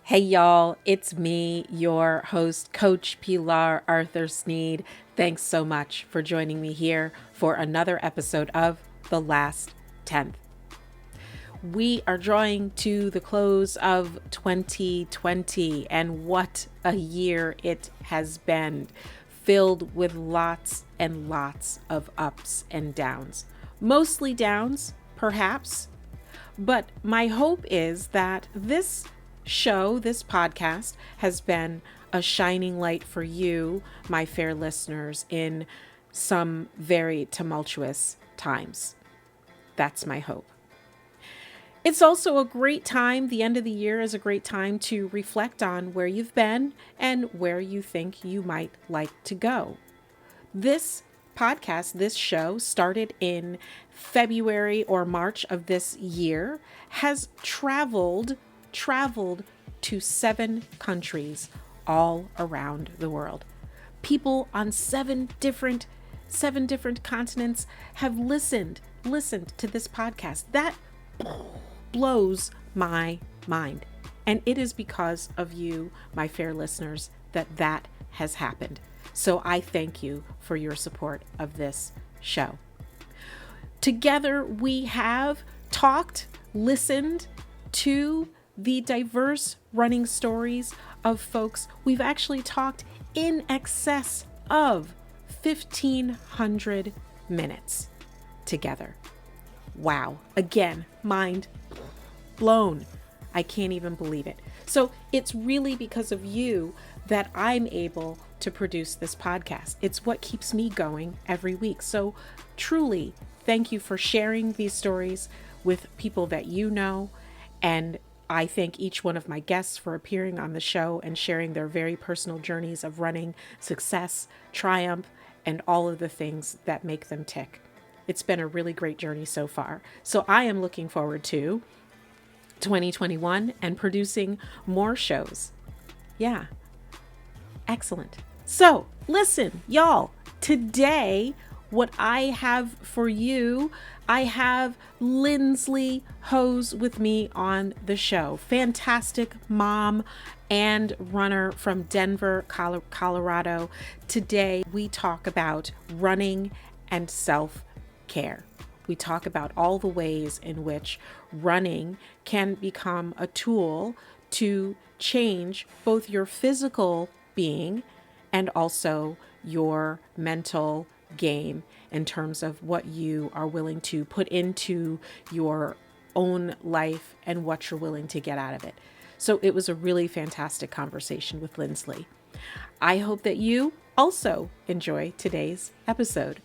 Hey y'all, it's me, your host, Coach Pilar Arthur Sneed. Thanks so much for joining me here for another episode of The Last 10th. We are drawing to the close of 2020, and what a year it has been, filled with lots and lots of ups and downs. Mostly downs, perhaps, but my hope is that this podcast, has been a shining light for you, my fair listeners, in some very tumultuous times. That's my hope. It's also a great time, the end of the year is a great time to reflect on where you've been and where you think you might like to go. This podcast, this show, started in February or March of this year, has traveled to 7 countries all around the world. People on seven different continents have listened to this podcast. That blows my mind. And it is because of you, my fair listeners, that has happened. So I thank you for your support of this show. Together we have talked, listened to the diverse running stories of folks. We've actually talked in excess of 1,500 minutes together. Wow. Again, mind blown. I can't even believe it. So it's really because of you that I'm able to produce this podcast. It's what keeps me going every week. So truly, thank you for sharing these stories with people that you know. And I thank each one of my guests for appearing on the show and sharing their very personal journeys of running, success, triumph, and all of the things that make them tick. It's been a really great journey so far. So I am looking forward to 2021 and producing more shows. Yeah. Excellent. So listen, y'all, today, what I have for you, I have Lindsley Hose with me on the show. Fantastic mom and runner from Denver, Colorado. Today, we talk about running and self-care. We talk about all the ways in which running can become a tool to change both your physical being and also your mental game in terms of what you are willing to put into your own life and what you're willing to get out of it. So it was a really fantastic conversation with Lindsley. I hope that you also enjoy today's episode.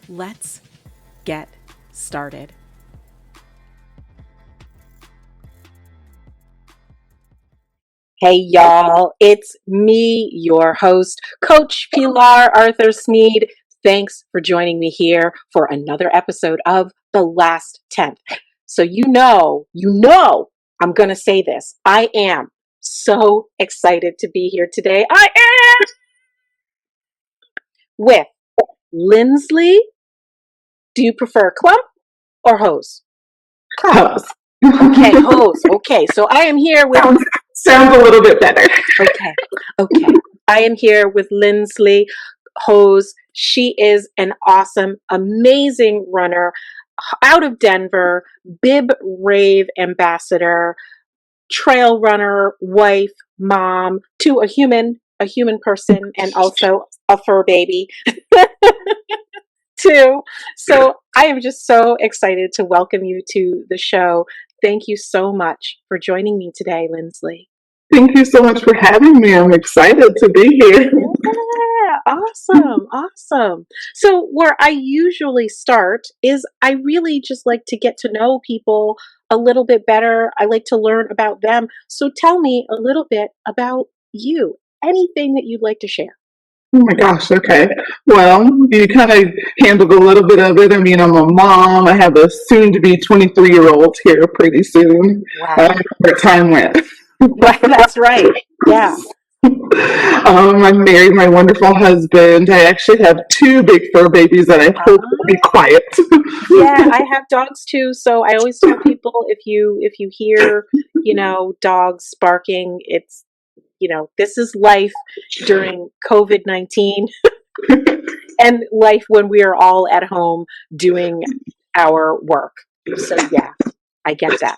Let's get started. Hey y'all, it's me, your host, Coach Pilar Arthur Sneed. Thanks for joining me here for another episode of The Last 10th. So you know, I'm going to say this. I am so excited to be here today. I am with Lindsley. Do you prefer clump or hose? Hose. Okay, hose. Okay, so I am here with... Sounds a little bit better. Okay. I am here with Lindsley Hose. She is an awesome, amazing runner out of Denver, bib rave ambassador, trail runner, wife, mom, to a human person, and also a fur baby too. So I am just so excited to welcome you to the show. Thank you so much for joining me today, Lindsley. Thank you so much for having me. I'm excited to be here. Yeah, awesome. So where I usually start is I really just like to get to know people a little bit better. I like to learn about them. So tell me a little bit about you. Anything that you'd like to share. Oh my gosh, okay. Well, you kind of handled a little bit of it. I mean, I'm a mom. I have a soon-to-be 23-year-old here pretty soon. Wow. Where time went. That's right. Yeah. I'm married, my wonderful husband. I actually have 2 big fur babies that I hope will be quiet. Yeah, I have dogs too. So I always tell people if you hear, dogs barking. It's, this is life during COVID-19 and life when we are all at home doing our work. So yeah, I get that.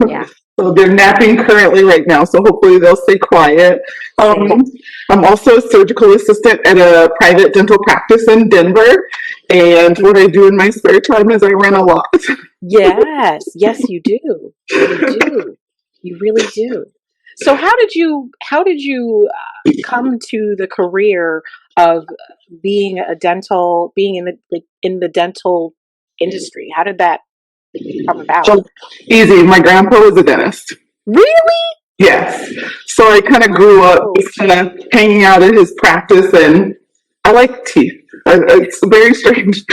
Yeah. So they're napping currently right now, so hopefully they'll stay quiet. I'm also a surgical assistant at a private dental practice in Denver, and what I do in my spare time is I run a lot. Yes, you do. You do. You really do. So how did you come to the career of being being in the dental industry? How did that come about? So easy. My grandpa was a dentist. Really? Yes. So I kind of grew up Oh, just kind of hanging out at his practice, and I like teeth. It's very strange.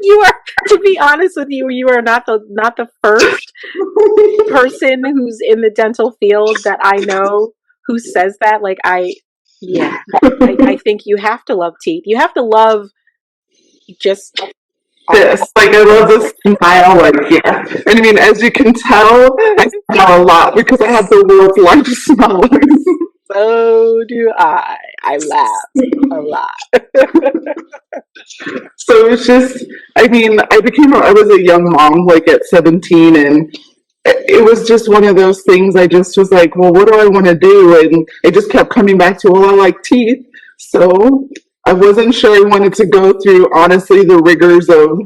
you are, to be honest with you, you are not the first person who's in the dental field that I know who says that. Like yeah, I think you have to love teeth. You have to love just This, like, I love this smile, like, yeah. And I mean, as you can tell, I smile a lot because I have the world's largest smile. so do I. I laugh a lot. So it's just, I mean, I was a young mom, like at 17, and it was just one of those things. I just was like, well, what do I want to do? And it just kept coming back to, well, I like teeth. So I wasn't sure I wanted to go through, honestly, the rigors of,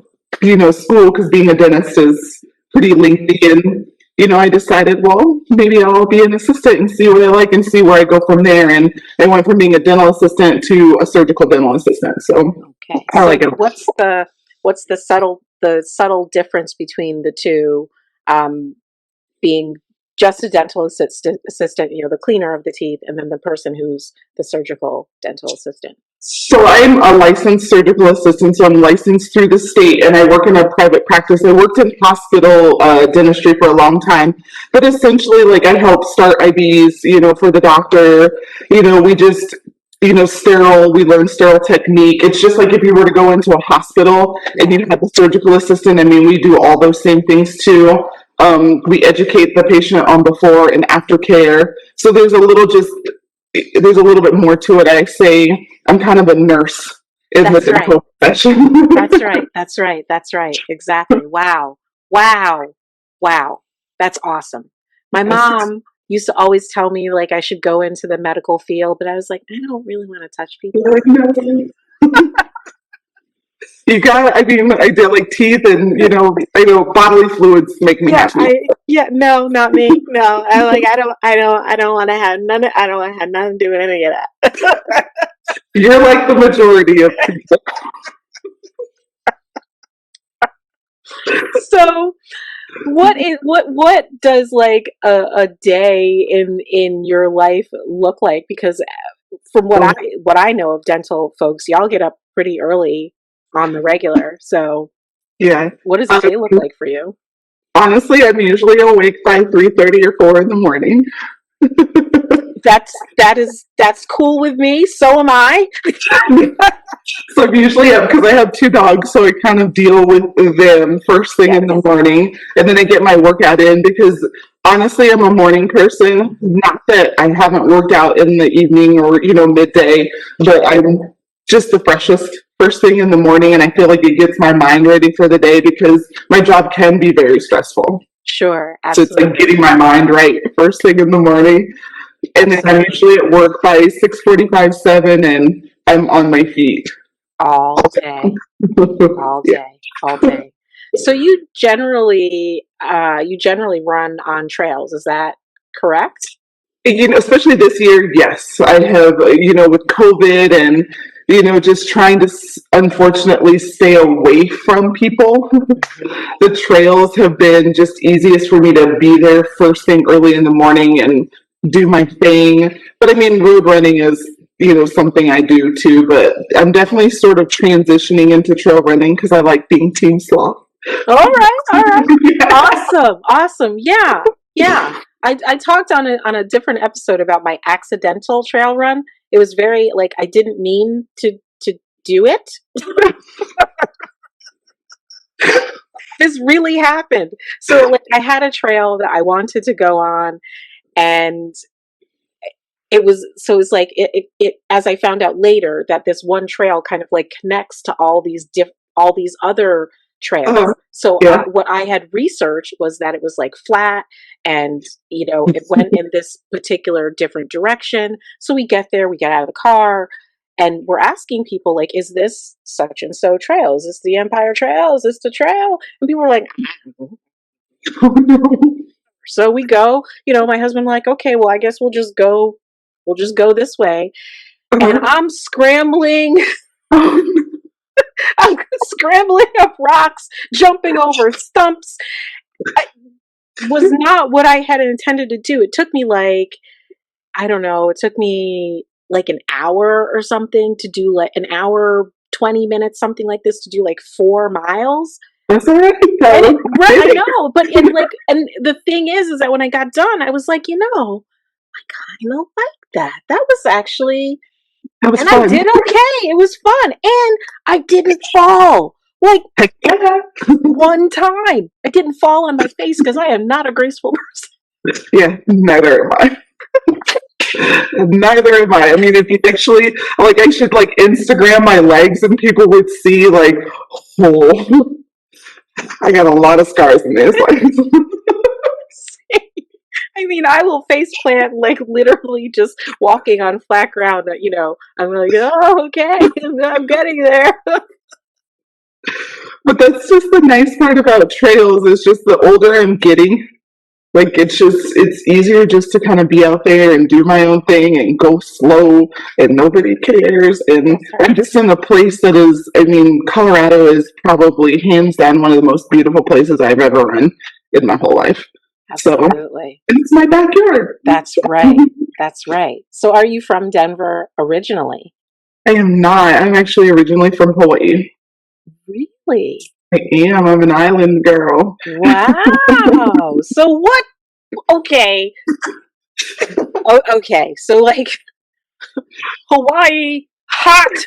school, because being a dentist is pretty lengthy. And, I decided, well, maybe I'll be an assistant and see what I like and see where I go from there. And I went from being a dental assistant to a surgical dental assistant. So Okay. I So like it. what's the subtle difference between the two? Um, Being just a dental assistant, the cleaner of the teeth, and then the person who's the surgical dental assistant. So I'm a licensed surgical assistant, so I'm licensed through the state, and I work in a private practice. I worked in hospital dentistry for a long time, but essentially, like, I help start IVs, for the doctor. We just, sterile. We learn sterile technique. It's just like if you were to go into a hospital and you have a surgical assistant. I mean, we do all those same things too. We educate the patient on before and after care. So there's a little bit more to it. I say I'm kind of a nurse in the That's right. dental profession. That's right. That's right. That's right. Exactly. Wow. Wow. Wow. That's awesome. My mom used to always tell me like I should go into the medical field, but I was like, I don't really want to touch people. Like, no. I mean, I did like teeth, and I know bodily fluids make me happy. No, not me. No, I don't want to have none. I don't want to have nothing to do with any of that. You're like the majority of people. So, what does like a day in your life look like? Because from what I know of dental folks, y'all get up pretty early on the regular. So, Yeah. what does a day look like for you? Honestly, I'm usually awake by 3:30 or 4 in the morning. That's cool with me. So am I. So I'm usually up because I have two dogs, so I kind of deal with them first thing in the morning, and then I get my workout in because honestly, I'm a morning person. Not that I haven't worked out in the evening or midday, but I'm just the freshest first thing in the morning, and I feel like it gets my mind ready for the day because my job can be very stressful. Sure, So it's absolutely. like getting my mind right first thing in the morning. And then I'm usually at work by 6:45, 7, and I'm on my feet. All day, all Yeah. day, all day. So you generally run on trails, is that correct? Especially this year, yes. I have, with COVID and, just trying to unfortunately stay away from people. The trails have been just easiest for me to be there first thing early in the morning and do my thing. But I mean, road running is, something I do too. But I'm definitely sort of transitioning into trail running because I like being team sloth. All right, all right. Yeah. Awesome, awesome. Yeah, yeah. I talked on a different episode about my accidental trail run. It was very like I didn't mean to do it. This really happened. So like I had a trail that I wanted to go on, and it's like it as I found out later that this one trail kind of like connects to all these other trails. Oh, So yeah. what I had researched was that it was like flat, and it went in this particular different direction. So we get there, we get out of the car, and we're asking people like, is this such and so trail? Is this the Empire Trail? Is this the trail? And people were like, Oh, no. so we go, my husband like, okay, well, I guess we'll just go this way. And Uh-huh. I'm scrambling, Oh, I'm scrambling up rocks, jumping over stumps. It was not what I had intended to do. It took me like, I don't know, it took me like an hour or something to do like an hour, 20 minutes, something like this, to do like 4 miles. that's all right. And That right, I was know, but and the thing is that when I got done, I was like, I kind of like that. That was actually, that was and I fun. did okay. It was fun, and I didn't fall like Heck yeah. one time. I didn't fall on my face because I am not a graceful person. Yeah, neither am I. Neither am I. I mean, if you actually like, I should like Instagram my legs, and people would see like, oh, I got a lot of scars in these legs. I mean, I will face plant like literally just walking on flat ground. I'm like, oh, okay, I'm getting there. But that's just the nice part about trails, is just the older I'm getting, like it's easier just to kind of be out there and do my own thing and go slow, and nobody cares. And That's I'm right. just in a place that is, I mean, Colorado is probably hands down one of the most beautiful places I've ever run in my whole life. So, and Absolutely. it's my backyard. That's right. That's right. So, are you from Denver originally? I am not. I'm actually originally from Hawaii. Really? I am. I'm an island girl. Wow. So what? Okay. Okay. So like Hawaii, hot,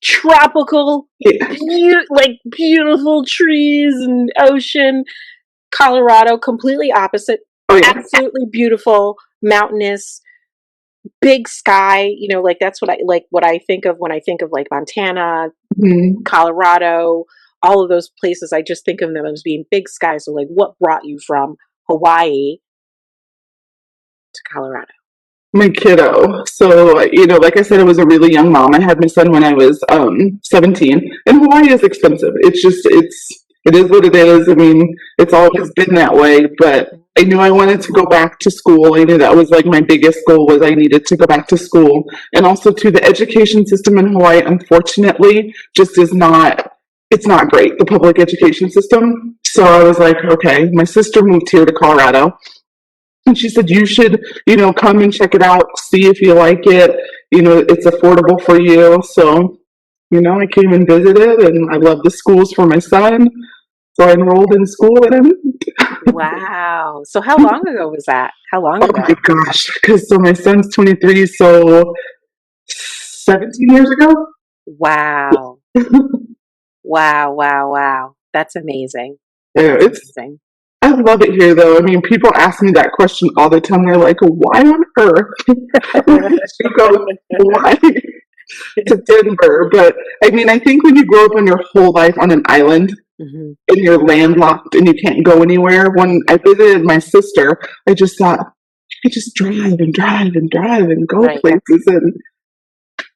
tropical, Yeah. like beautiful trees and ocean. Colorado, completely opposite. Oh yeah. Absolutely beautiful, mountainous, big sky. Like that's what I think of when I think of like Montana, Mhm. Colorado, all of those places. I just think of them as being big sky. So like, what brought you from Hawaii to Colorado? My kiddo. So, like I said, I was a really young mom. I had my son when I was 17, and Hawaii is expensive. It is what it is. I mean, it's always been that way, but I knew I wanted to go back to school. I knew that was like my biggest goal, was I needed to go back to school. And also to the education system in Hawaii, unfortunately, just is not, it's not great, the public education system. So I was like, okay, my sister moved here to Colorado, and she said, you should, come and check it out, see if you like it. It's affordable for you. So, I came and visited, and I love the schools for my son. So I enrolled in school, and I moved. Wow. So how long ago was that? How long Oh my ago? gosh. Because so my son's 23, so 17 years ago. Wow. Wow. Wow. Wow. That's amazing. Yeah, That's amazing. I love it here, though. I mean, people ask me that question all the time. They're like, why on earth would you go why to Denver? But I mean, I think when you grow up in your whole life on an island, Hmm. and you're landlocked and you can't go anywhere, when I visited my sister, I just thought, you could just drive and drive and drive and go Right. places, and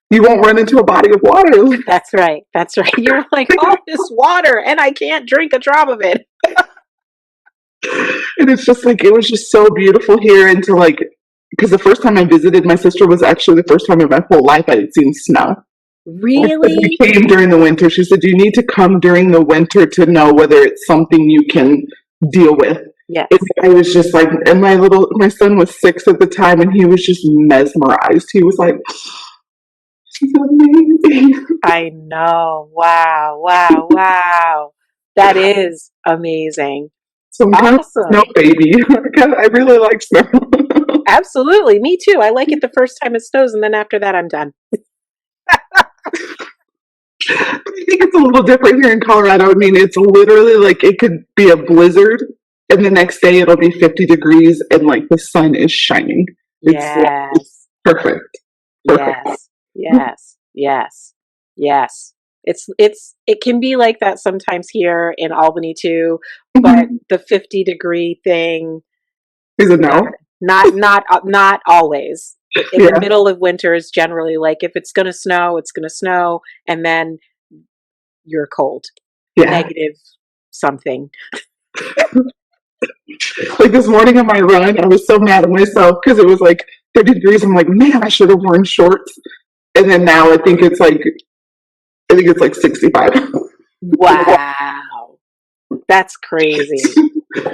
you won't run into a body of water. That's right. That's right. You're like, all this water and I can't drink a drop of it. And it's just like, it was just so beautiful here. And to like, because the first time I visited my sister was actually the first time in my whole life I had seen snow. We Really? came during the winter. She said, you need to come during the winter to know whether it's something you can deal with. And Yes. I was just like, and my son was 6 at the time, and he was just mesmerized. He was like, this is amazing. I know. Wow. Wow. Wow. That is amazing. So I'm kind of a snow Awesome. baby. I really like snow. Absolutely. Me too. I like it the first time it snows, and then after that, I'm done. I think it's a little different here in Colorado. I mean, it's literally like it could be a blizzard, and the next day it'll be 50 degrees, and like the sun is shining. It's Yes. perfect. Perfect. Yes. Yes. Yes. Yes. It can be like that sometimes here in Albany too, but Mhm. the 50-degree thing, Is it not no? not always. In the Yeah. middle of winter is generally like if it's going to snow, it's going to snow, and then you're cold. Yeah. Negative something. Like this morning on my run, I was so mad at myself because it was like 30 degrees. I'm like, man, I should have worn shorts. And then now I think it's like 65. Wow. That's crazy.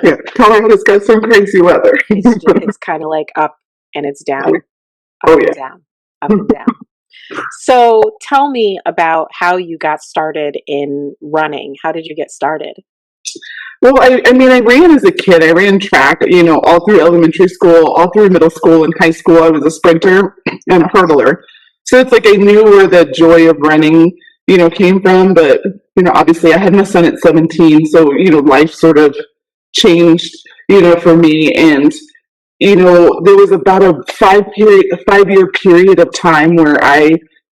Yeah, Colorado's got some crazy weather. It's kind of like up and it's down, up Oh and yeah. down, up and down. So tell me about how you got started in running. How did you get started? Well, I mean, I ran as a kid. I ran track, all through elementary school, all through middle school and high school. I was a sprinter and a hurdler. So it's like I knew where the joy of running, came from. But, obviously I had my son at 17. So, life sort of changed, for me. And, there was about a 5 year period of time where I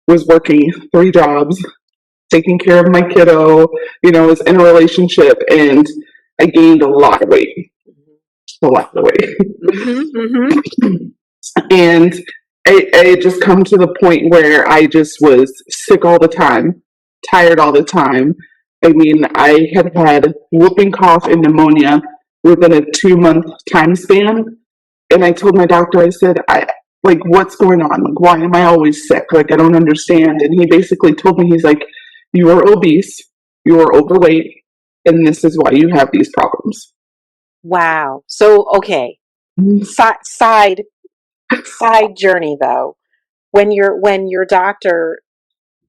was working 3 jobs, taking care of my kiddo, was in a relationship, and I gained a lot of weight, a lot of weight. Mm-hmm, mm-hmm. And I had just come to the point where I just was sick all the time, tired all the time. I mean, I had whooping cough and pneumonia within a 2 month time span. And I told my doctor, I said, like, what's going on? Like, why am I always sick? Like, I don't understand. And he basically told me, he's like, you are obese, you are overweight, and this is why you have these problems. Wow. So, okay. Side journey though. When your doctor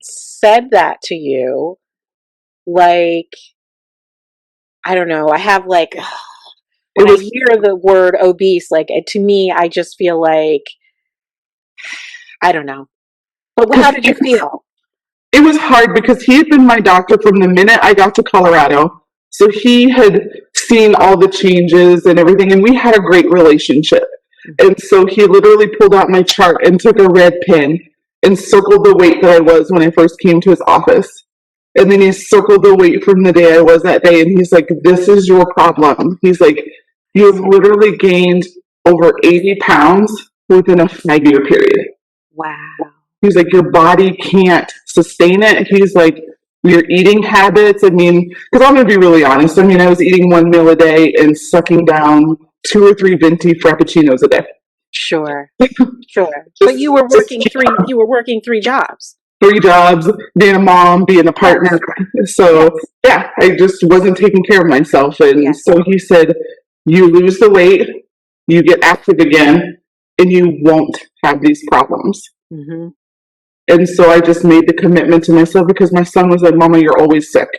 said that to you, like, I don't know, I have like It when I was hear the word obese, like to me, I just feel like I don't know. But how because did you feel? it was hard because he had been my doctor from the minute I got to Colorado. So he had seen all the changes and everything, and we had a great relationship. And so he literally pulled out my chart and took a red pen and circled the weight that I was when I first came to his office. And then he circled the weight from the day I was that day. And he's like, this is your problem. He's like, you've literally gained over 80 pounds within a 5 year period. Wow. He's like, your body can't sustain it. He's like, your eating habits. I mean, because I'm going to be really honest. I mean, I was eating one meal a day and sucking down 2 or 3 venti frappuccinos a day. Sure. Sure. But Just, just you were working 3 jobs. 3 jobs, being a mom, being a partner. Yes. So Yes. yeah, I just wasn't taking care of myself. And Yes. so he said, you lose the weight, you get active again, and you won't have these problems. Mm-hmm. And so I just made the commitment to myself because my son was like, Mama, you're always sick.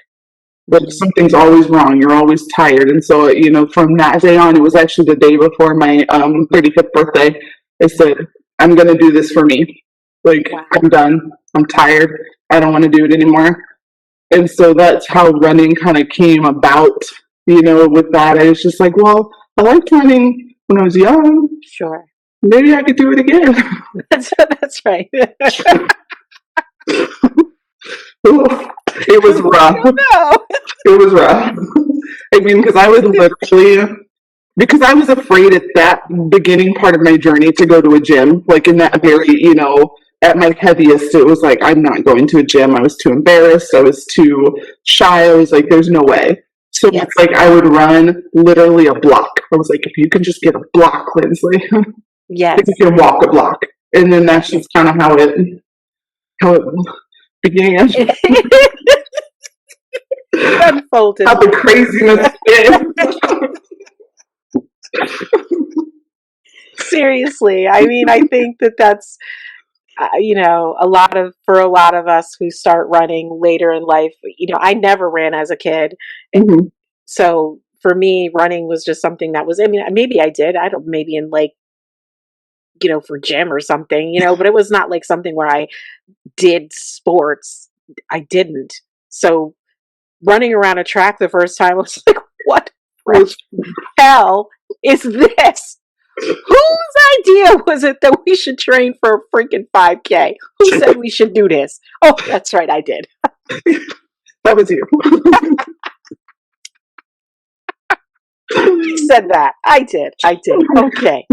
Like Mm-hmm. something's always wrong. You're always tired. And so, from that day on, it was actually the day before my 35th birthday. I said, I'm going to do this for me. Like, Wow. I'm done. I'm tired. I don't want to do it anymore. And so that's how running kind of came about, with that. I was just like, well, I liked running when I was young. Sure. Maybe I could do it again. That's right. It was I rough. don't know. It was rough. I mean, because I was afraid at that beginning part of my journey to go to a gym, like in that very, at my heaviest, it was like, I'm not going to a gym. I was too embarrassed. I was too shy. I was like, there's no way. So Yes. it's like I would run literally a block. I was like, if you can just get a block, Lindsley, if you Yes. can walk a block. And then that's just kind of how it began. Unfolded. How the craziness began. Seriously. I mean, I think that that's for a lot of us who start running later in life. I never ran as a kid. Mhm. So for me, running was just something that was, I mean, maybe I did. I don't, maybe in like, for gym or something, but it was not like something where I did sports I didn't. So running around a track the first time, I was like, what Was hell is this? Whose idea was it that we should train for a freaking 5K? Who said we should do this? Oh, that's right, I did. that was you. You said that. I did. Okay.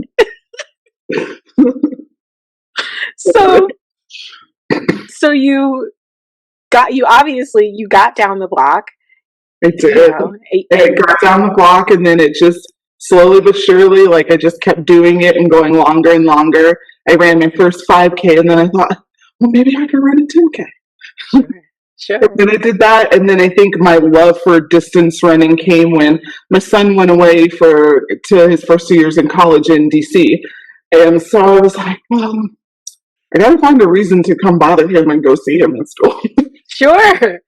So you obviously you got down the block. It did. It got down the block, and then it just slowly but surely, like I just kept doing it and going longer and longer. I ran my first 5K, and then I thought, well, maybe I could run a 10K. Sure. And then I did that, and then I think my love for distance running came when my son went away to his first 2 years in college in DC, and so I was like, well, I gotta find a reason to come bother him and go see him in school. Sure.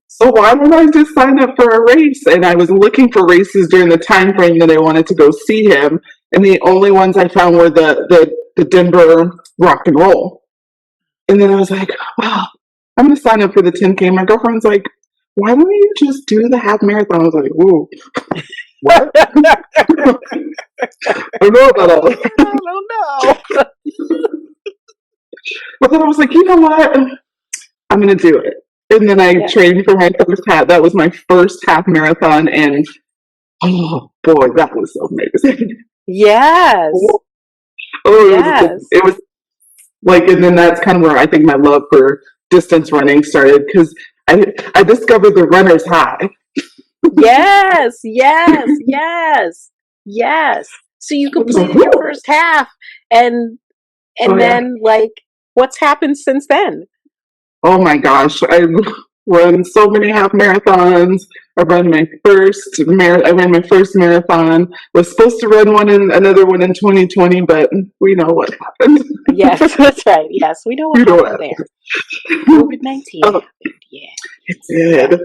So why don't I just sign up for a race? And I was looking for races during the time frame that I wanted to go see him, and the only ones I found were the Denver Rock and Roll. And then I was like, wow, I'm gonna sign up for the 10K. My girlfriend's like, why don't you just do the half marathon? I was like, ooh. What? I don't know about all that. I don't know. But then I was like, you know what? I'm gonna do it. And then I trained for my first half. That was my first half marathon, and oh boy, that was so amazing. Yes. Oh, yes. It was like, and then that's kind of where I think my love for distance running started, because I discovered the runner's high. Yes. So you completed your first half, and then like, what's happened since then? Oh my gosh, I run so many half marathons. I ran my first marathon. Was supposed to run another one in 2020, but we know what happened. Yes, that's right. Yes, we know what happened there. COVID-19 happened. Yeah, it did.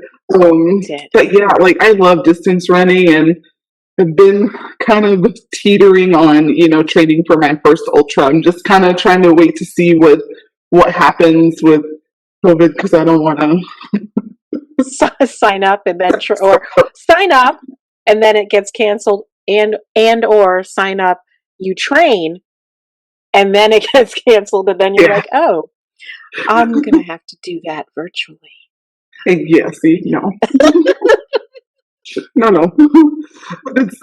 But yeah, like I love distance running, and I've been kind of teetering on, training for my first ultra. I'm just kind of trying to wait to see what happens with COVID, because I don't want to sign up and then or sign up and then it gets canceled, and or sign up, you train, and then it gets canceled, and then you're like, oh, I'm gonna have to do that virtually. Yeah, see, no. No. It's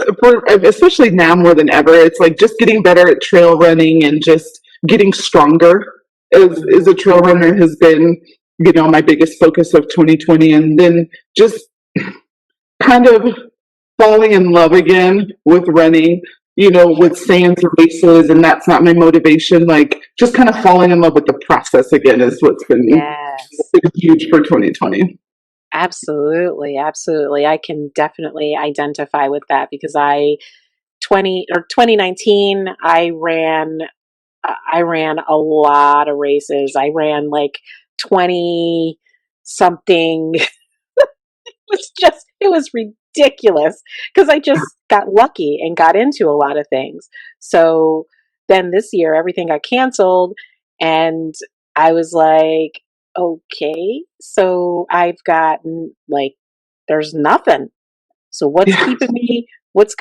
especially now more than ever. It's like just getting better at trail running and just getting stronger as a trail runner has been, my biggest focus of 2020. And then just kind of falling in love again with running, with sands races, and that's not my motivation. Like just kind of falling in love with the process again is what's been huge for 2020. Absolutely. I can definitely identify with that, because 2019, I ran a lot of races. I ran like 20 something. It was ridiculous, because I just got lucky and got into a lot of things. So then this year, everything got canceled, and I was like, okay, so I've gotten like, there's nothing. So what's going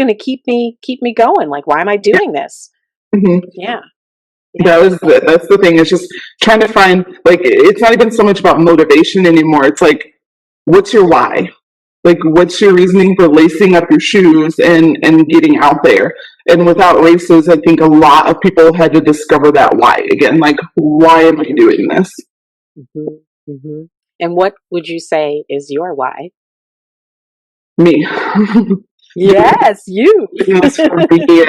to keep me going? Like, why am I doing this? Mm-hmm. Yeah. That's the thing. It's just trying to find, like, it's not even so much about motivation anymore. It's like, what's your why? Like, what's your reasoning for lacing up your shoes and getting out there? And without races, I think a lot of people had to discover that why again. Like, why am I doing this? Mm-hmm. Mm-hmm. And what would you say is your why? Me. Yes, you. For me,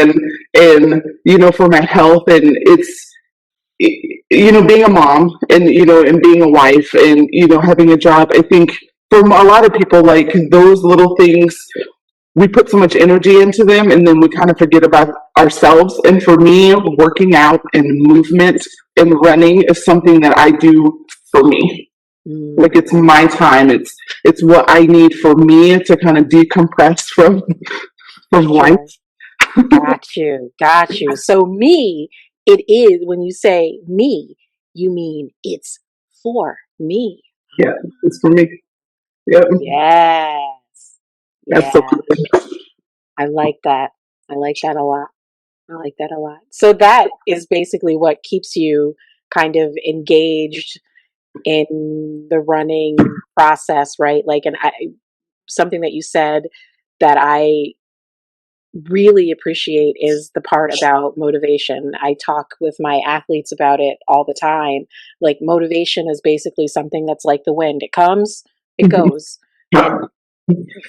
and for my health, and it's being a mom, and and being a wife, and having a job. I think for a lot of people, like those little things, we put so much energy into them, and then we kind of forget about ourselves. And for me, working out and movement and running is something that I do for me. Like it's my time. It's what I need for me to kind of decompress from life. Got you. So me, it is, when you say me, you mean it's for me. Yeah, it's for me. Yep, Yes. Yeah. absolutely. I like that. I like that a lot. I like that a lot. So that is basically what keeps you kind of engaged in the running process, right? Like, and something that you said that I really appreciate is the part about motivation. I talk with my athletes about it all the time. Like, motivation is basically something that's like the wind. It comes, it goes. And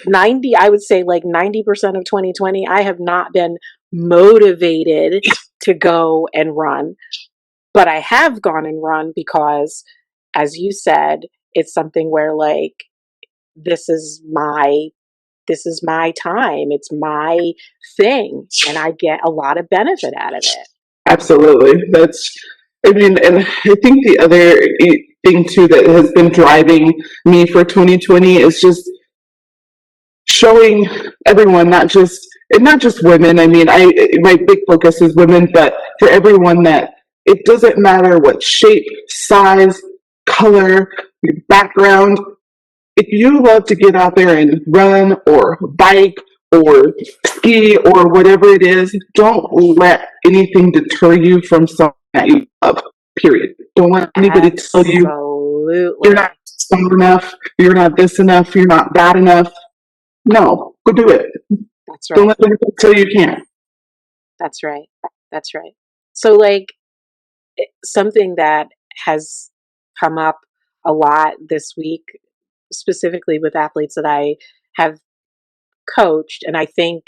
90, I would say like 90% of 2020, I have not been motivated to go and run, but I have gone and run because, as you said, it's something where like, this is my this is my time. It's my thing. And I get a lot of benefit out of it. Absolutely. I mean, and I think the other thing too that has been driving me for 2020 is just showing everyone, not just women. I mean, my big focus is women, but for everyone that it doesn't matter what shape, size, color, your background. If you love to get out there and run or bike or ski or whatever it is, don't let anything deter you from something that you love. Period. Don't let anybody tell you you're not Absolutely. strong enough, you're not this enough, you're not that enough. No, go do it. That's Don't right. let them tell you can't. That's right. That's right. So, like, something that has come up a lot this week, specifically with athletes that I have coached, and I think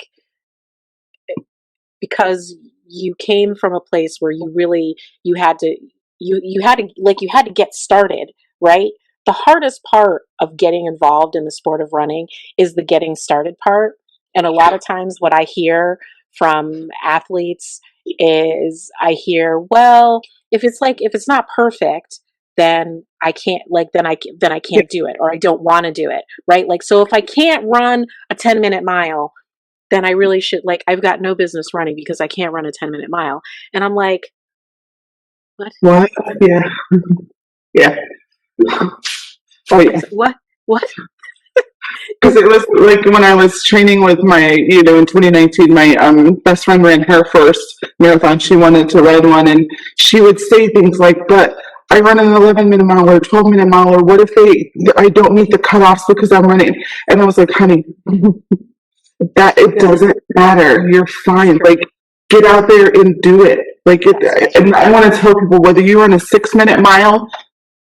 because you came from a place where you really you had to you had to get started, right? The hardest part of getting involved in the sport of running is the getting started part. And a lot of times what I hear from athletes is I hear, well, if it's not perfect, then I can't then I Yeah, can't do it, or I don't want to do it, right? Like, so if I can't run a 10-minute mile, then I really should, like, I've got no business running because I can't run a 10-minute mile. And I'm like, what? what? Yeah, yeah. Oh What yeah. is what? What? Because it was like when I was training with in 2019, my best friend ran her first marathon. She wanted to run one, and she would say things like, "But I run an 11-minute mile or a 12-minute mile, or what if I don't meet the cutoffs because I'm running?" And I was like, "Honey, that it doesn't matter. You're fine. Like, get out there and do it. Like it." That's right. And I want to tell people whether you run a 6-minute mile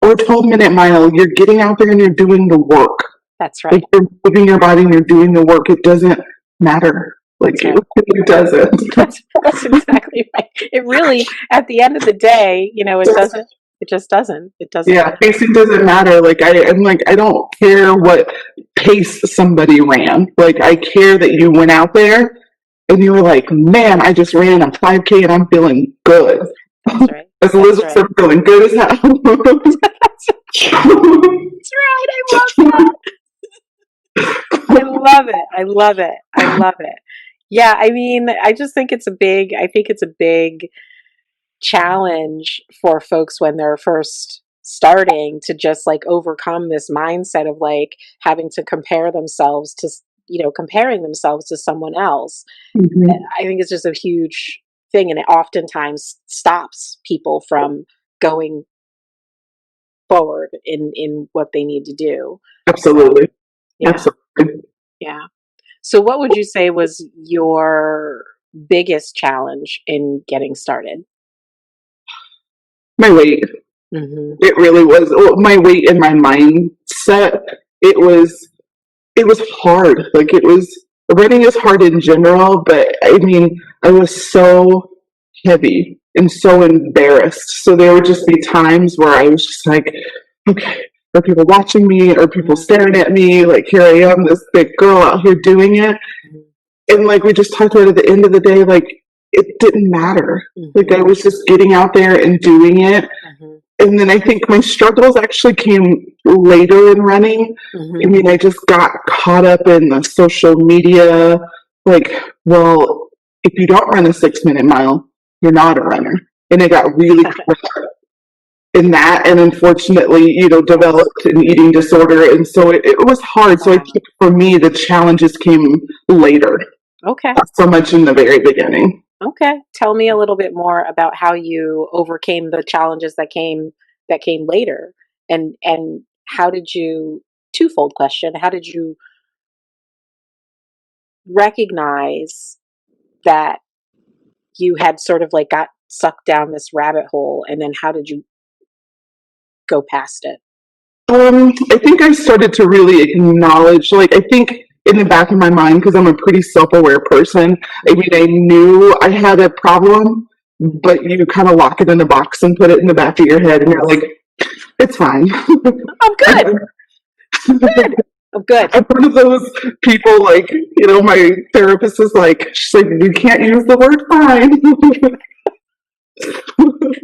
or a 12-minute mile, you're getting out there and you're doing the work. That's Like right. you're moving your body and you're doing the work. It doesn't matter. Like That's right. it doesn't. That's exactly right. It really, at the end of the day, it doesn't. It just doesn't. It doesn't Yeah, matter. pacing doesn't matter. I'm like, I don't care what pace somebody ran. Like I care that you went out there and you were like, man, I just ran a 5K and I'm feeling good. That's right. As That's Elizabeth right. said, feeling good as hell. That's right. I love that. I love it. I love it. I love it. Yeah, I mean, I think it's a big challenge for folks when they're first starting to just like overcome this mindset of like having to compare themselves to, comparing themselves to someone else. Mhm. I think it's just a huge thing, and it oftentimes stops people from going forward in what they need to do. So, Absolutely. yeah, Absolutely. yeah. So, what would you say was your biggest challenge in getting started? My weight. Hmm. It really was. Well, my weight and my mindset. It was it was hard. Like it was running is hard in general, but I mean, I was so heavy and so embarrassed. So there would just be times where I was just like, okay, are people watching me? Are people Hmm. staring at me? Like here I am, this big girl out here doing it. And like we just talked about at the end of the day, like it didn't matter. Like Hmm. I was just getting out there and doing it. Hmm. And then I think my struggles actually came later in running. I Hmm. mean, I just got caught up in the social media. Like, well, if you don't run a 6-minute mile, you're not a runner. And it got really, in that, and unfortunately, developed an eating disorder. And so it was hard. So I Wow. think for me, the challenges came later, Okay. not so much in the very beginning. Okay. Tell me a little bit more about how you overcame the challenges that came later, and how did you, twofold question, how did you recognize that you had sort of like got sucked down this rabbit hole, and then how did you go past it? I think I started to really acknowledge, like, I think in the back of my mind, because I'm a pretty self aware person, I mean, I knew I had a problem, but you kind of lock it in a box and put it in the back of your head, and you're like, it's fine. I'm good. I'm good. I'm good. I'm one of those people, like, my therapist is like, she's like, you can't use the word fine.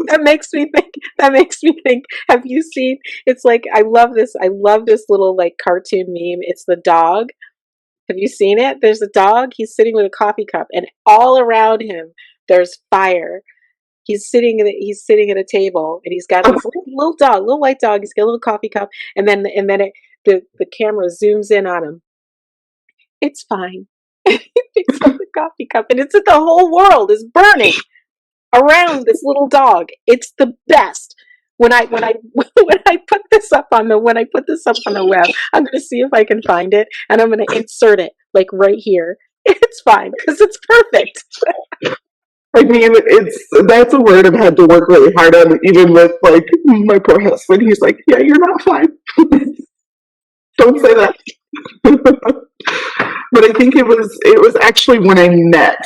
That makes me think. That makes me think. Have you seen? It's like I love this. I love this little like cartoon meme. It's the dog. Have you seen it? There's a dog. He's sitting with a coffee cup, and all around him there's fire. He's sitting at a table, and he's got this little dog, little white dog. He's got a little coffee cup, and then the camera zooms in on him. It's fine. He picks up the coffee cup, and it's the whole world is burning around this little dog. It's the best. When I when I put this up on the web, I'm going to see if I can find it, and I'm going to insert it like right here. It's fine because it's perfect. I mean, that's a word I've had to work really hard on, even with like my poor husband. He's like, "Yeah, you're not fine. Don't say that." But I think it was actually when I met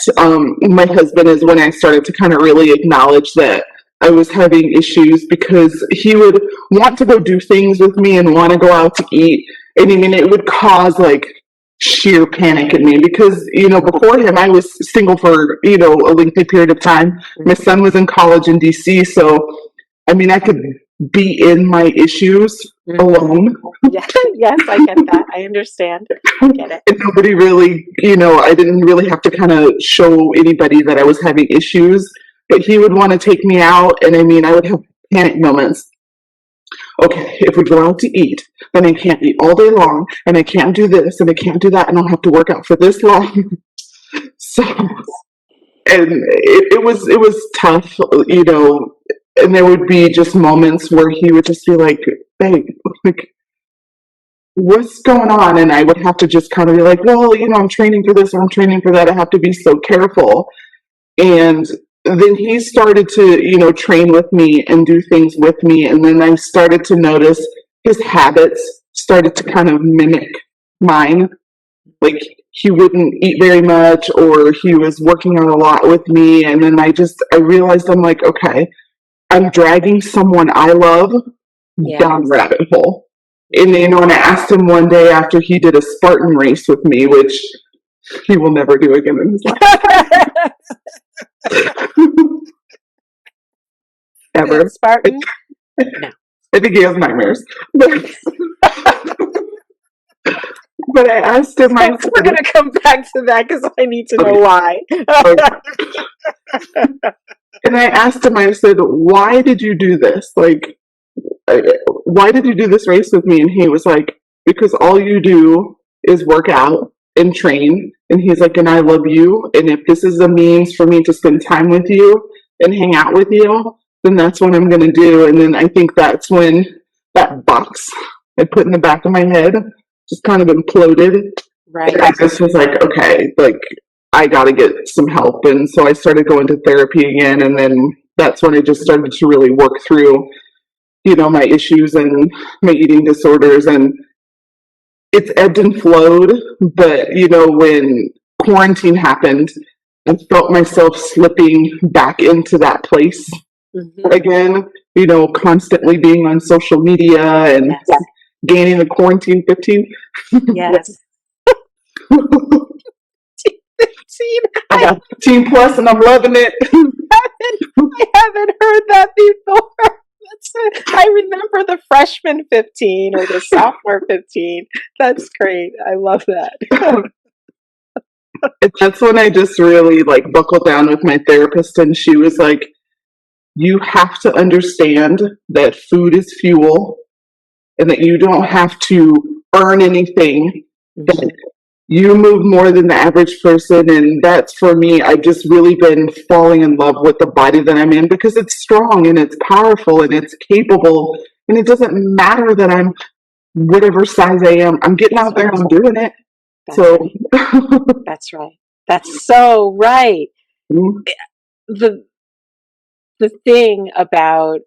my husband is when I started to kind of really acknowledge that I was having issues, because he would want to go do things with me and want to go out to eat, and I mean it would cause like sheer panic in me, because before him I was single for a lengthy period of time. My son was in college in DC, so I mean I could be in my issues alone. Yeah, yes, I get that. I understand. I get it. And nobody really, I didn't really have to kind of show anybody that I was having issues. But he would want to take me out, and I mean, I would have panic moments. Okay, if we go out to eat, then I can't eat all day long, and I can't do this, and I can't do that, and I'll have to work out for this long. So, and it was tough, and there would be just moments where he would just be like, "Babe, like, what's going on?" And I would have to just kind of be like, well, I'm training for this or I'm training for that. I have to be so careful. And then he started to, train with me and do things with me. And then I started to notice his habits started to kind of mimic mine. Like he wouldn't eat very much, or he was working out a lot with me. And then I realized, I'm like, okay, I'm dragging someone I love down the rabbit hole. And and I asked him one day after he did a Spartan race with me, which he will never do again in his life. Ever. Spartan? No. I think he has nightmares. But I asked him. We're going to come back to that because I need to know why. And I asked him, I said, why did you do this? Like, why did you do this race with me? And he was like, because all you do is work out and train. And he's like, and I love you. And if this is a means for me to spend time with you and hang out with you, then that's what I'm going to do. And then I think that's when that box I put in the back of my head just kind of imploded. Right. And I just was like, okay, like, I got to get some help. And so I started going to therapy again. And then that's when I just started to really work through, my issues and my eating disorders. And it's ebbed and flowed. But, when quarantine happened, I felt myself slipping back into that place again, constantly being on social media and gaining the quarantine 15. Yes. 15. I got 15 plus and I'm loving it. I haven't heard that before. I remember the freshman 15 or the sophomore 15. That's great. I love that. That's when I just really buckled down with my therapist, and she was like, you have to understand that food is fuel and that you don't have to earn anything. Mm-hmm. You move more than the average person, and that's for me. I've just really been falling in love with the body that I'm in because it's strong and it's powerful and it's capable, and it doesn't matter that I'm whatever size I am. I'm getting out there and I'm doing it. That's So right. That's right. That's so right. The the thing about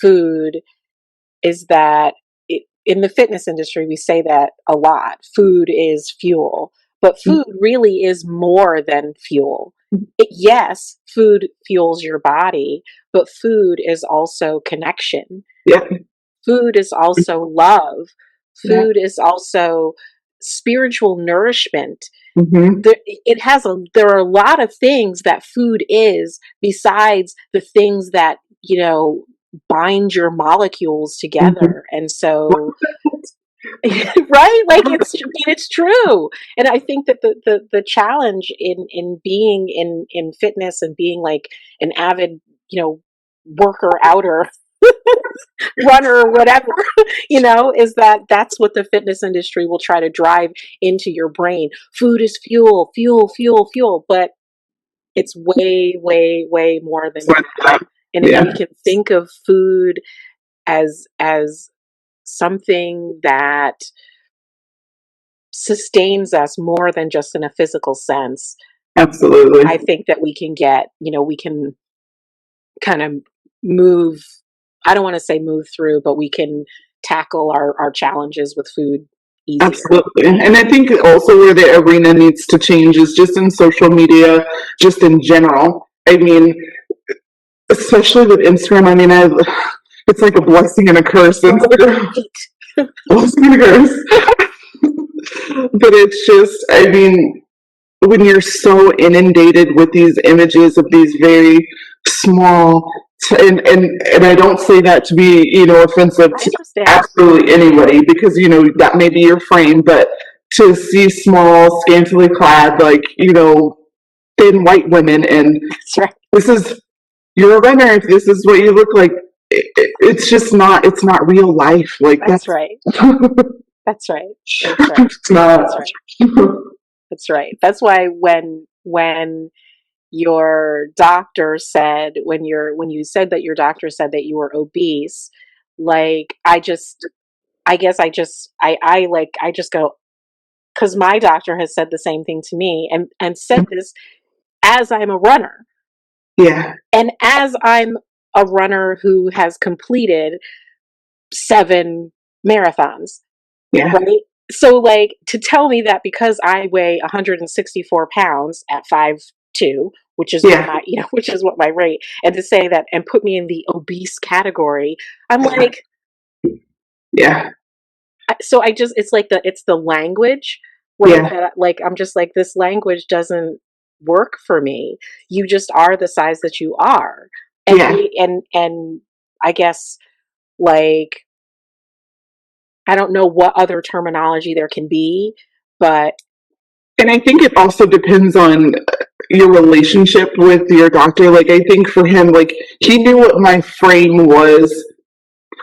food is that in the fitness industry, we say that a lot. Food is fuel, but food really is more than fuel. Yes, food fuels your body, but food is also connection. yeah, Food is also love. yeah. Food is also spiritual nourishment. Mm-hmm. There are a lot of things that food is besides the things that, bind your molecules Mm-hmm. together. And so, right, like it's true. And I think that the challenge in being in fitness and being like an avid, worker outer runner or whatever, is that's what the fitness industry will try to drive into your brain. Food is fuel, fuel, fuel, fuel, but it's way, way, way more than that. And if Yeah, we can think of food as something that sustains us more than just in a physical sense, absolutely. I think that we can kind of move, I don't want to say move through, but we can tackle our challenges with food easier. Absolutely. And I think also where the arena needs to change is just in social media, just in general. I mean, especially with Instagram, I mean, it's like a blessing and a curse. Blessing and a curse. But it's just, I mean, when you're so inundated with these images of these very small, and I don't say that to be, offensive to absolutely anybody, because, that may be your frame, but to see small, scantily clad, like, thin white women, and this is, you're a runner, if this is what you look like, it's just not, it's not real life. Like, that's right. That's right. That's right. It's not. That's right. That's right. That's why when your doctor said, when you said that your doctor said that you were obese, like I just go, because my doctor has said the same thing to me, and said this as I'm a runner. Yeah. And as I'm a runner who has completed 7 marathons. Yeah. Right? So, like, to tell me that because I weigh 164 pounds at 5'2", which is what my, which is what my rate, and to say that and put me in the obese category, I'm like, yeah. So it's like it's the language, right? That, like, I'm just like, this language doesn't work for me. You just are the size that you are, and I guess, like, I don't know what other terminology there can be, but. And I think it also depends on your relationship with your doctor. Like, I think for him, like, he knew what my frame was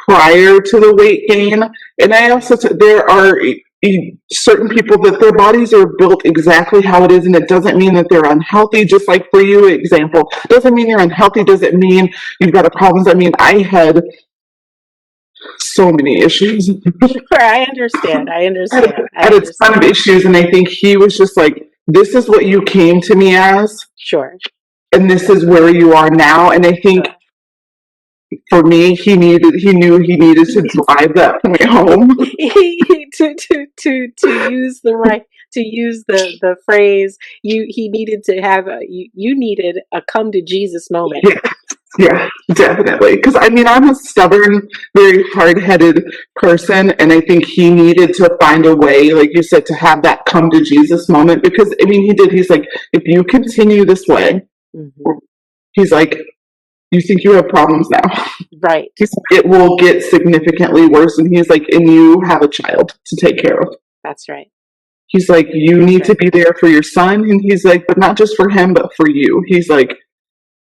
prior to the weight gain. And I also, there are certain people that their bodies are built exactly how it is, and it doesn't mean that they're unhealthy. Just like for you, example, doesn't mean you're unhealthy, doesn't mean you've got a problems. I mean, I had so many issues. I understand. I had a ton of issues, and I think he was just like, this is what you came to me as. Sure. And this is where you are now. And I think for me, he knew he needed to drive that point home. to use the phrase, he needed to have you needed a come to Jesus moment. Yeah, definitely. Because I mean, I'm a stubborn, very hard-headed person, and I think he needed to find a way, like you said, to have that come to Jesus moment. Because I mean, he did. He's like, if you continue this way, he's like, you think you have problems now, right? It will get significantly worse. And he's like, and you have a child to take care of. That's right. He's like, you need to be there for your son, and he's like, but not just for him, but for you. He's like,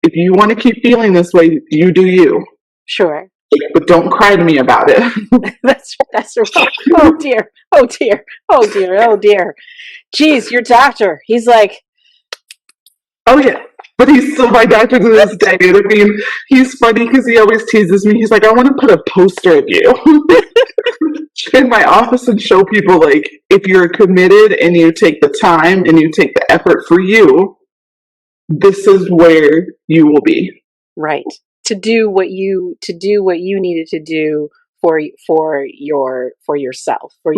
if you want to keep feeling this way, you do you. Sure. But don't cry to me about it. That's right. Oh dear. Oh dear. Oh dear. Oh dear. Geez, your doctor. He's like, Oh yeah. But he's still my doctor to this day. And I mean, he's funny because he always teases me. He's like, I want to put a poster of you in my office and show people, like, if you're committed and you take the time and you take the effort for you, this is where you will be. right. To do what you needed to do for yourself, for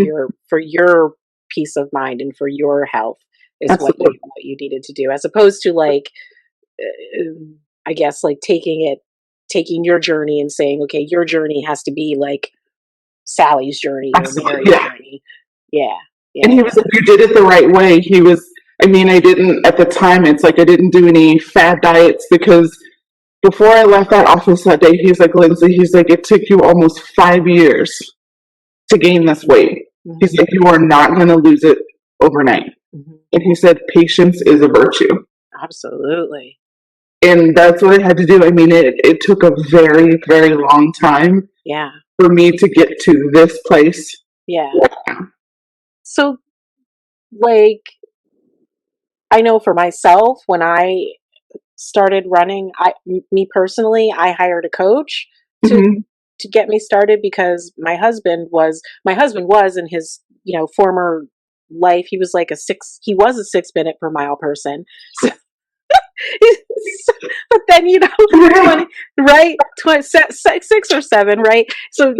your peace of mind and for your health is Absolutely. what you needed to do, as opposed to like, I guess, like taking your journey and saying, okay, your journey has to be like Sally's journey or Absolutely. Mary's Yeah. journey. Yeah. And he was like, you did it the right way. I mean, I didn't, at the time, it's like I didn't do any fad diets because before I left that office that day, he's like, Lindsley, he's like, it took you almost 5 years to gain this weight. Mm-hmm. He's like, you are not going to lose it overnight. Mm-hmm. And he said, patience is a virtue. Absolutely. And that's what I had to do. I mean, it took a very, very long time Yeah. for me to get to this place. Yeah. So, like, I know for myself, when I started running, me personally, I hired a coach to Mm-hmm. to get me started because my husband was in his, former life, he was like he was a 6 minute per mile person. So, but then 20, right, 6 or 7, right? So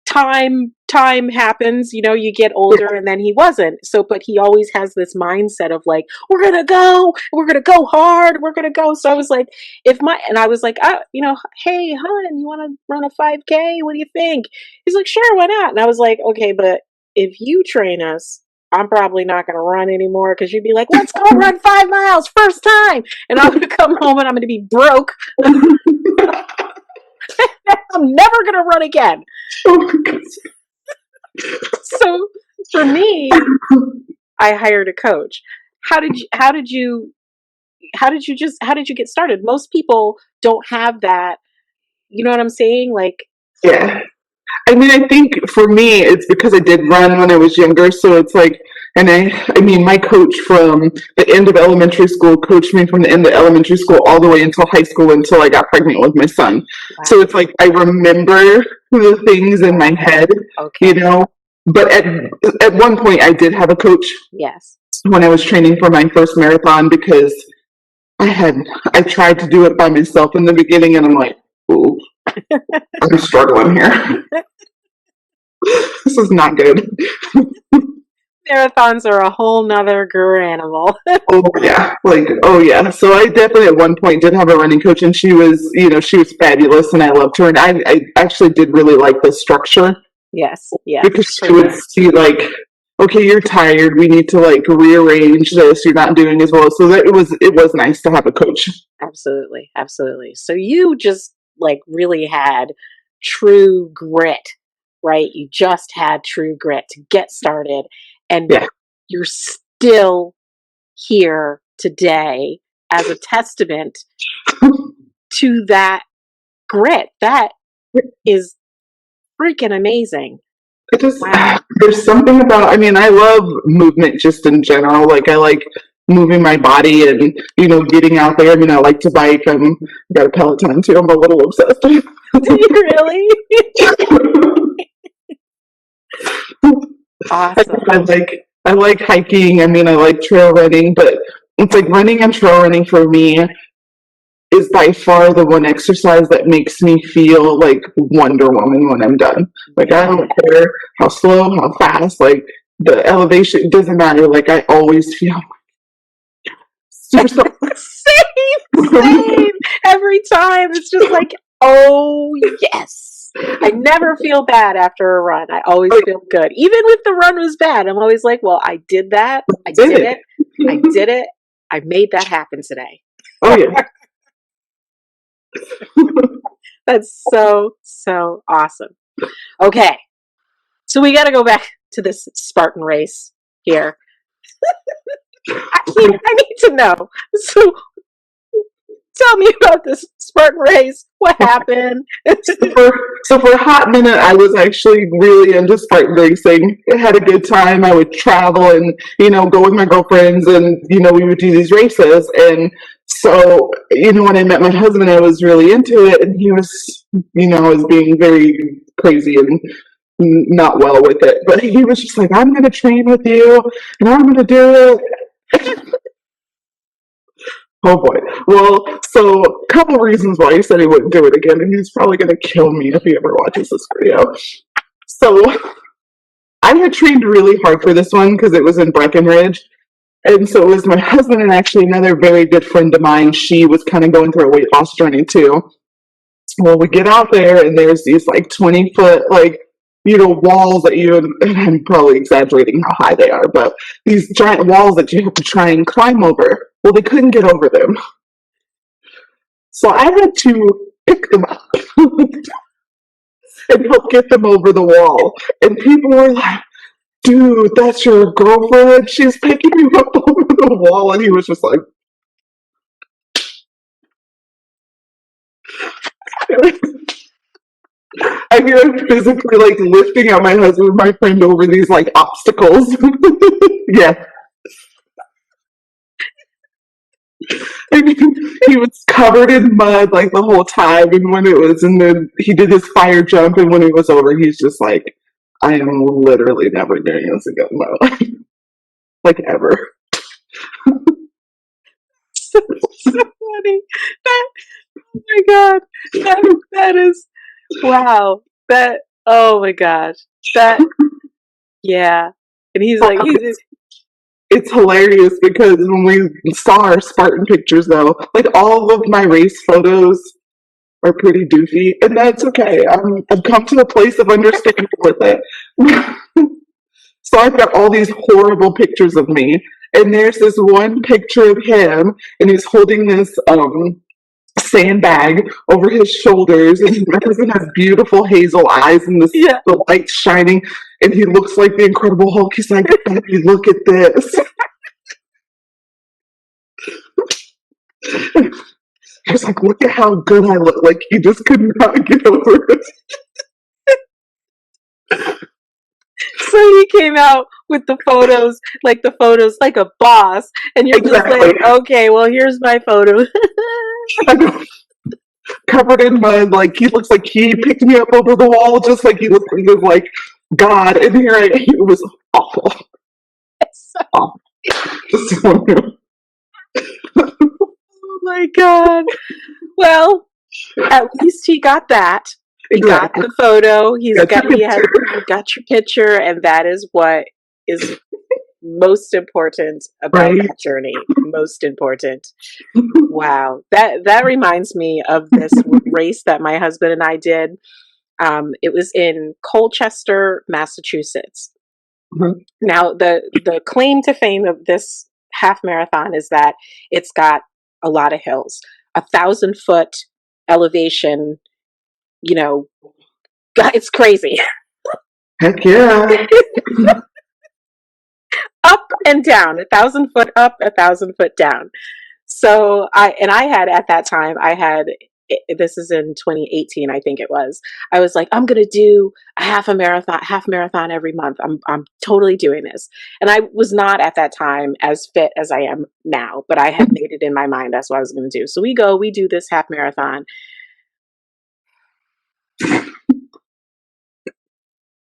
time happens, you get older, and then he wasn't. So, but he always has this mindset of like, we're gonna go hard, we're gonna go. So I was like, and I was like, hey hon, you want to run a 5K? What do you think? He's like, sure, why not? And I was like, okay, but if you train us, I'm probably not going to run anymore, because you'd be like, let's go run 5 miles first time. And I'm going to come home and I'm going to be broke. I'm never going to run again. So for me, I hired a coach. How did you get started? Most people don't have that. You know what I'm saying? Like, yeah. I mean, I think for me, it's because I did run when I was younger. So it's like, and I mean, my coach from the end of elementary school coached me from the end of elementary school all the way until high school, until I got pregnant with my son. wow. So it's like, I remember the things in my head, Okay. But at one point I did have a coach. Yes. When I was training for my first marathon, because I tried to do it by myself in the beginning, and I'm like, ooh, I'm struggling here. This is not good. Marathons are a whole nother guru animal. Oh yeah. So I definitely at one point did have a running coach, and she was fabulous, and I loved her, and I actually did really like the structure. Yes. Because she would see like, okay, you're tired, we need to like rearrange this, you're not doing as well. So that it was nice to have a coach. Absolutely. So you just like really had true grit, right? You just had true grit to get started, and you're still here today as a testament to that grit. That is freaking amazing. There's something about, I mean, I love movement just in general. Like, I like moving my body and, getting out there. I mean, I like to bike. I got a Peloton too. I'm a little obsessed. Do you really? Awesome. I like hiking. I mean, I like trail running, but it's like running and trail running for me is by far the one exercise that makes me feel like Wonder Woman when I'm done. Like, I don't care how slow, how fast, like the elevation, it doesn't matter. Like, I always feel super same every time. It's just like, oh yes. I never feel bad after a run. I always feel good. Even if the run was bad, I'm always like, well, I did that. I did it. I made that happen today. Oh yeah. That's so awesome. Okay. So we got to go back to this Spartan race here. I need to know. So Tell me about this Spartan race. What happened? So for a hot minute, I was actually really into Spartan racing. I had a good time. I would travel and, go with my girlfriends and, we would do these races. And so, when I met my husband, I was really into it. And he was being very crazy and not well with it. But he was just like, I'm going to train with you and I'm going to do it. Oh boy. Well, so a couple reasons why he said he wouldn't do it again, and he's probably going to kill me if he ever watches this video. So I had trained really hard for this one because it was in Breckenridge. And so it was my husband and actually another very good friend of mine. She was kind of going through a weight loss journey too. Well, we get out there and there's these like 20-foot, like, walls that and I'm probably exaggerating how high they are, but these giant walls that you have to try and climb over. Well, they couldn't get over them. So I had to pick them up and help get them over the wall. And people were like, dude, that's your girlfriend? She's picking you up over the wall. And he was just like, I mean, I'm physically like lifting out my husband and my friend over these like obstacles. Yeah. I mean, he was covered in mud like the whole time, and and then he did his fire jump, and when it was over, he's just like, I am literally never doing this again in my life. Like, ever. So funny. Oh my God. That is, wow. Oh my gosh. Yeah. And he's like, It's hilarious because when we saw our Spartan pictures, though, like all of my race photos are pretty doofy, and that's okay. I've come to a place of understanding with it. So I've got all these horrible pictures of me, and there's this one picture of him, and he's holding this sandbag over his shoulders, and my husband has beautiful hazel eyes, and the light shining, and he looks like the Incredible Hulk. He's like, "Baby, look at this." I was like, "Look at how good I look!" Like he just could not get over it. So he came out with the photos like a boss, and you're just like, okay, well, here's my photo. Covered in mud, like he looks like he picked me up over the wall, just like he was like God. And here it was awful. Awful. Oh my God. Well, at least he got that. He got the photo. You got your picture, and that is what is most important about that journey. Most important. Wow. That reminds me of this race that my husband and I did. It was in Colchester, Massachusetts. Mm-hmm. Now, the claim to fame of this half marathon is that it's got a lot of hills, 1,000-foot elevation. It's crazy. Heck yeah. Up and down, 1,000 foot up, 1,000 foot down. So at that time, this is in 2018, I think it was. I was like, I'm going to do a half marathon every month. I'm totally doing this. And I was not at that time as fit as I am now, but I had made it in my mind. That's what I was going to do. So we do this half marathon.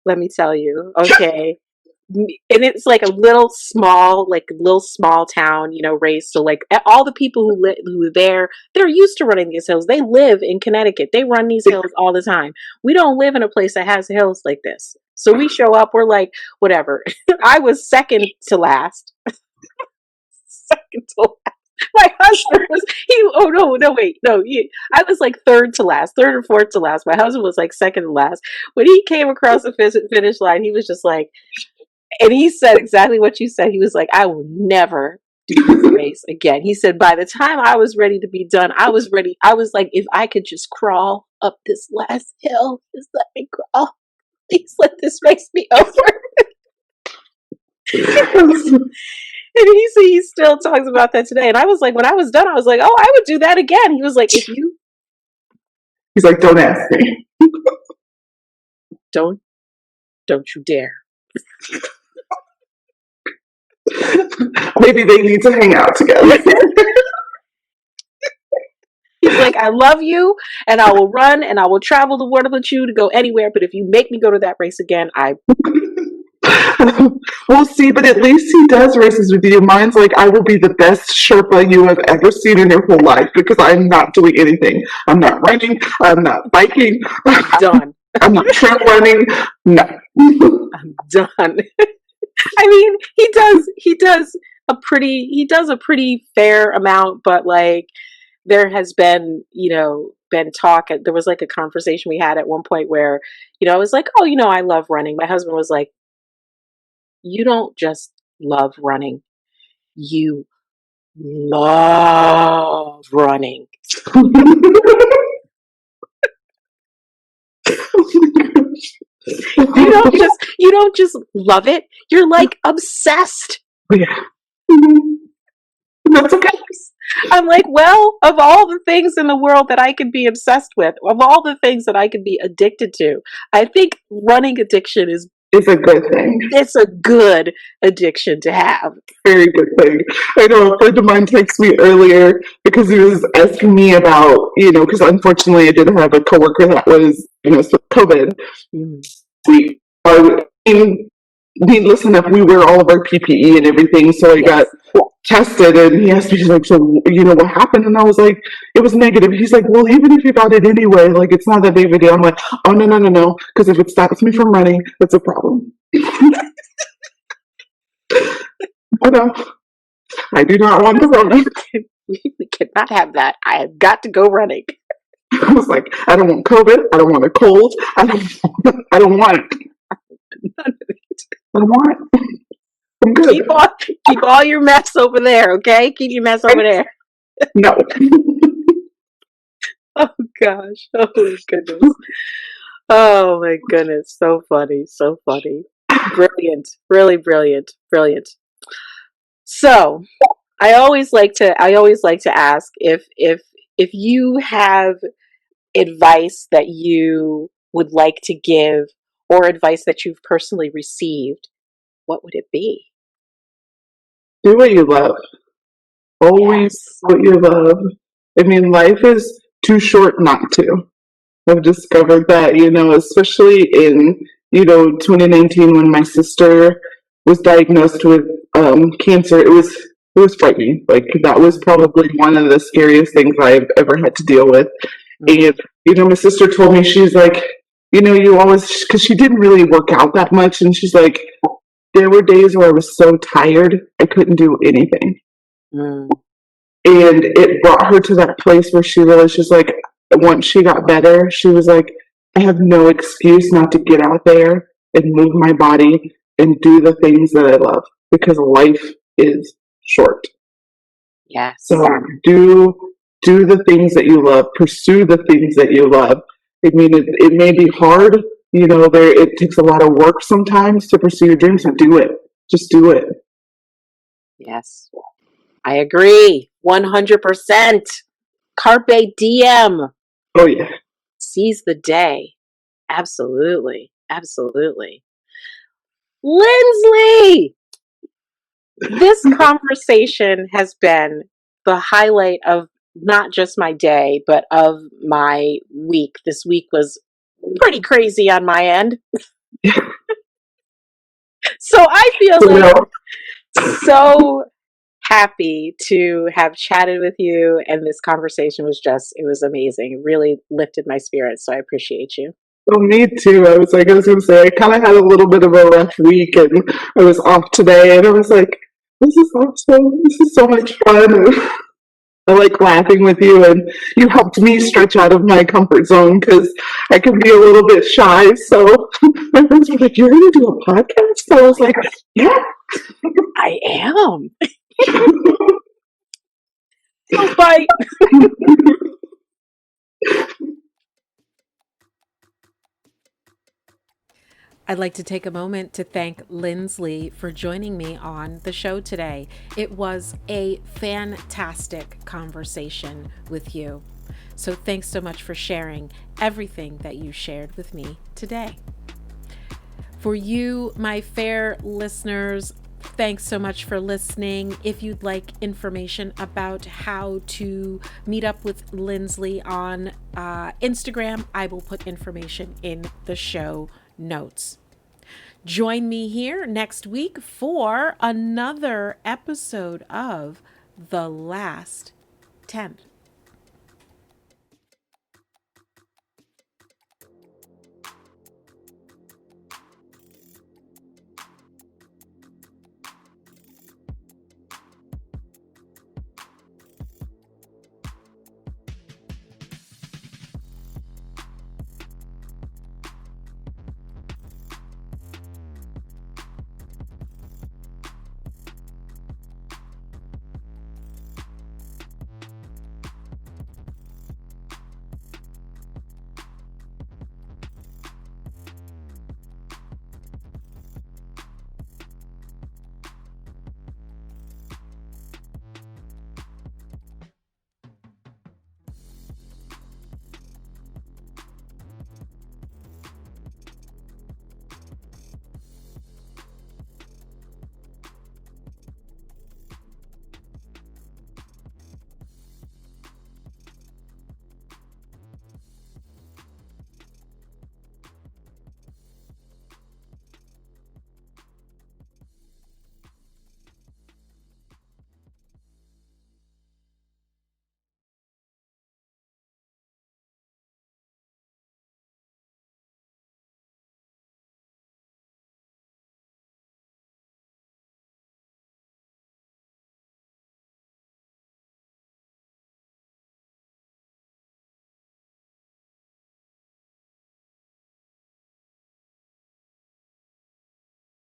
Let me tell you. Okay. And it's like a little small town, race. So like all the people who are there, they're used to running these hills. They live in Connecticut. They run these hills all the time. We don't live in a place that has hills like this. So we show up, we're like, whatever. I was second to last. My husband was, I was like third or fourth to last. My husband was like second to last. When he came across the finish line, he was just like, and he said exactly what you said. He was like, I will never do this race again. He said, by the time I was ready to be done, I was ready. I was like, if I could just crawl up this last hill, just let me crawl. Please let this race be over. And he still talks about that today. And I was like, when I was done, I was like, oh, I would do that again. He was like, if you He's like, don't ask me. don't you dare. Maybe they need to hang out together. He's like, I love you, and I will run, and I will travel the world with you to go anywhere. But if you make me go to that race again, We'll see, but at least he does races with you. Mine's like, I will be the best Sherpa you have ever seen in your whole life because I'm not doing anything. I'm not running. I'm not biking. I'm done. I'm not trail running. No. I'm done. I mean, he does a pretty fair amount, but like there has been, been talk. There was like a conversation we had at one point where, I was like, oh, I love running. My husband was like, you don't just love running. You love running. You don't just love it. You're like obsessed. Yeah. That's okay. I'm like, well, of all the things in the world that I could be obsessed with, of all the things that I could be addicted to, I think running addiction is it's a good thing. It's a good addiction to have. Very good thing. I know a friend of mine texted me earlier because he was asking me about, because unfortunately I did have a coworker that was, COVID. We are, needless enough, we wear all of our PPE and everything, so I got tested, and he asked me, he's like, so, what happened? And I was like, it was negative. He's like, well, even if you got it anyway, like, it's not that big of a deal. I'm like, oh, no, because if it stops me from running, that's a problem. I know. I do not want to run. We cannot have that. I have got to go running. I was like, I don't want COVID. I don't want a cold. I don't want it. None of it. I don't want it. I'm good. Keep all your mess over there, okay? Keep your mess over there. No. Oh gosh. Oh my goodness. Oh my goodness. So funny. So funny. Brilliant. Really brilliant. Brilliant. So I always like to ask if you have advice that you would like to give or advice that you've personally received, what would it be? Do what you love. Always what you love. I mean, life is too short not to. I've discovered that, especially in, 2019 when my sister was diagnosed with cancer. It was frightening. Like, that was probably one of the scariest things I've ever had to deal with. And, my sister told me, she's like, you always, because she didn't really work out that much. And she's like, there were days where I was so tired, I couldn't do anything. And it brought her to that place where she realized, she's like, once she got better, she was like, I have no excuse not to get out there and move my body and do the things that I love because life is short. Yes. So do the things that you love, pursue the things that you love. I mean, it may be hard, it takes a lot of work sometimes to pursue your dreams, but do it. Just do it. Yes. I agree. 100%. Carpe diem. Oh, yeah. Seize the day. Absolutely. Absolutely. Lindsley! This conversation has been the highlight of not just my day, but of my week. This week was pretty crazy on my end. So I feel like so happy to have chatted with you, and this conversation it was amazing. It really lifted my spirits, so I appreciate you. Well, me too. I was going to say, I kind of had a little bit of a rough week, and I was off today, and I was like, this is awesome. This is so much fun. I like laughing with you, and you helped me stretch out of my comfort zone because I can be a little bit shy. So my friends were like, "You're going to do a podcast?" So I was like, "Yeah, I am." Bye. I'd like to take a moment to thank Lindsley for joining me on the show today. It was a fantastic conversation with you. So thanks so much for sharing everything that you shared with me today. For you, my fair listeners, thanks so much for listening. If you'd like information about how to meet up with Lindsley on Instagram, I will put information in the show notes. Join me here next week for another episode of The Last 10th.